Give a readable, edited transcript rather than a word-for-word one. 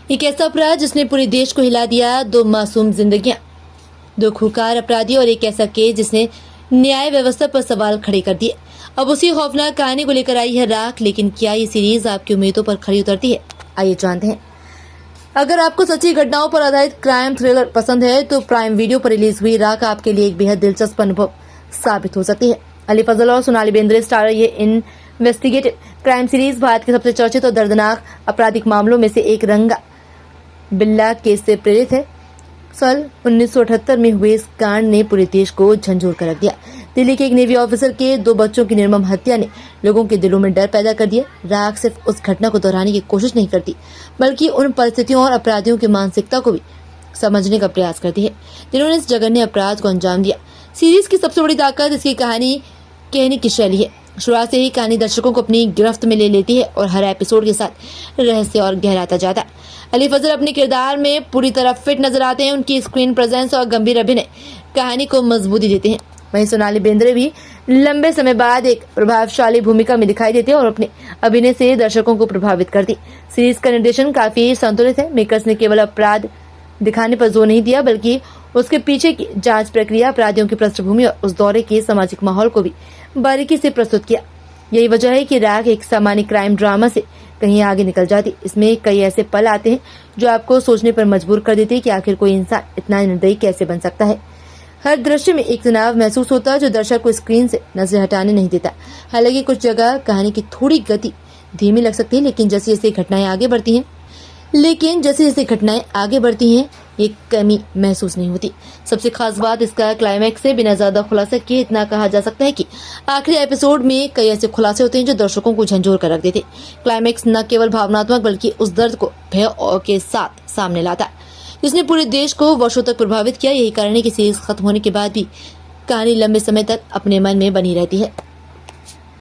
एक ऐसा अपराध जिसने पूरे देश को हिला दिया, दो मासूम जिंदगियां, दो खूंखार अपराधी और एक ऐसा केस जिसने न्याय व्यवस्था पर सवाल खड़े कर दिए। अब उसी खौफनाक कहानी को लेकर आई है राख, लेकिन क्या ये सीरीज आपकी उम्मीदों पर खरी उतरती है? आइए जानते हैं। अगर आपको सच्ची घटनाओं पर आधारित क्राइम थ्रिलर पसंद है तो प्राइम वीडियो पर रिलीज हुई राख आपके लिए एक बेहद दिलचस्प अनुभव साबित हो सकती है। अली फजल और सोनाली बेंद्रे स्टारर ये इन्वेस्टिगेटिव क्राइम सीरीज भारत के सबसे चर्चित और दर्दनाक आपराधिक मामलों में से एक रंगा बिल्ला केस से प्रेरित है। साल 1978 में हुए इस कांड ने पूरे देश को झंझोर कर रख दिया। दिल्ली के एक नेवी ऑफिसर के दो बच्चों की निर्मम हत्या ने लोगों के दिलों में डर पैदा कर दिया। राख सिर्फ उस घटना को दोहराने की कोशिश नहीं करती, बल्कि उन परिस्थितियों और अपराधियों की मानसिकता को भी समझने का प्रयास करती है जिन्होंने इस जघन्य अपराध को अंजाम दिया। सीरीज की सबसे बड़ी ताकत इसकी कहानी कहने की शैली है। शुरुआत से ही कहानी दर्शकों को अपनी गिरफ्त में ले लेती है और हर एपिसोड के साथ रहस्य और गहराता जाता है। अली फजल अपने किरदार में पूरी तरह फिट नजर आते हैं। उनकी स्क्रीन प्रेजेंस और गंभीर अभिनय कहानी को मजबूती देते हैं। वहीं सोनाली बेंद्रे भी लंबे समय बाद एक प्रभावशाली भूमिका में दिखाई देती है और अपने अभिनय से दर्शकों को प्रभावित करती। सीरीज का निर्देशन काफी संतुलित है। मेकर्स ने केवल अपराध दिखाने पर जोर नहीं दिया, बल्कि उसके पीछे की जांच प्रक्रिया, अपराधियों की पृष्ठभूमि और उस दौरे के सामाजिक माहौल को भी बारीकी से प्रस्तुत किया। यही वजह है कि राख एक सामान्य क्राइम ड्रामा से कहीं आगे निकल जाती। इसमें कई ऐसे पल आते हैं जो आपको सोचने पर मजबूर कर देते हैं कि आखिर कोई इंसान इतना निर्दयी कैसे बन सकता है। हर दृश्य में एक तनाव महसूस होता है जो दर्शक को स्क्रीन से नजर हटाने नहीं देता। हालांकि कुछ जगह कहानी की थोड़ी गति धीमी लग सकती है, लेकिन जैसे जैसे घटनाएं आगे बढ़ती हैं ये कमी महसूस नहीं होती। सबसे खास बात इसका क्लाइमैक्स से बिना ज्यादा खुलासे किए इतना कहा जा सकता है कि आखिरी एपिसोड में कई ऐसे खुलासे होते हैं जो दर्शकों को झंझोर कर रख देते। क्लाइमैक्स न केवल भावनात्मक बल्कि उस दर्द को भय के साथ सामने लाता है जिसने पूरे देश को वर्षों तक प्रभावित किया। यही कारण है कि सीरीज खत्म होने के बाद भी कहानी लंबे समय तक अपने मन में बनी रहती है।